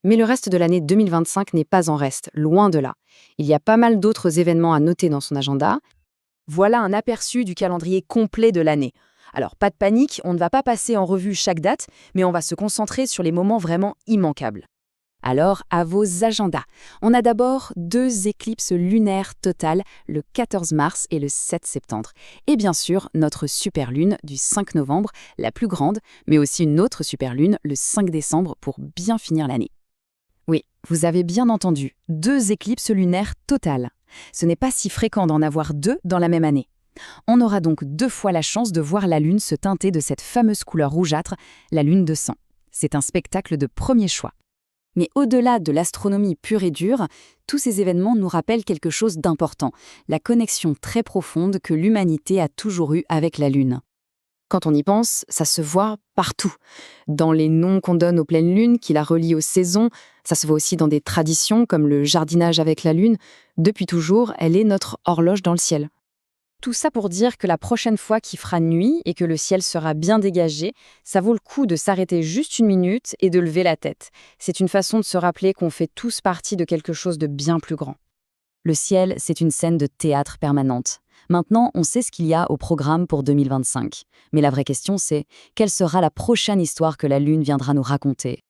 Mais le reste de l'année 2025 n'est pas en reste, loin de là. Il y a pas mal d'autres événements à noter dans son agenda. Voilà un aperçu du calendrier complet de l'année. Alors, pas de panique, on ne va pas passer en revue chaque date, mais on va se concentrer sur les moments vraiment immanquables. Alors, à vos agendas. On a d'abord 2 éclipses lunaires totales, le 14 mars et le 7 septembre. Et bien sûr, notre superlune du 5 novembre, la plus grande, mais aussi une autre superlune le 5 décembre pour bien finir l'année. Oui, vous avez bien entendu, 2 éclipses lunaires totales. Ce n'est pas si fréquent d'en avoir 2 dans la même année. On aura donc 2 fois la chance de voir la Lune se teinter de cette fameuse couleur rougeâtre, la Lune de sang. C'est un spectacle de premier choix. Mais au-delà de l'astronomie pure et dure, tous ces événements nous rappellent quelque chose d'important, la connexion très profonde que l'humanité a toujours eue avec la Lune. Quand on y pense, ça se voit partout. Dans les noms qu'on donne aux pleines lunes, qui la relient aux saisons, ça se voit aussi dans des traditions comme le jardinage avec la lune. Depuis toujours, elle est notre horloge dans le ciel. Tout ça pour dire que la prochaine fois qu'il fera nuit et que le ciel sera bien dégagé, ça vaut le coup de s'arrêter juste une minute et de lever la tête. C'est une façon de se rappeler qu'on fait tous partie de quelque chose de bien plus grand. Le ciel, c'est une scène de théâtre permanente. Maintenant, on sait ce qu'il y a au programme pour 2025. Mais la vraie question, c'est quelle sera la prochaine histoire que la Lune viendra nous raconter ?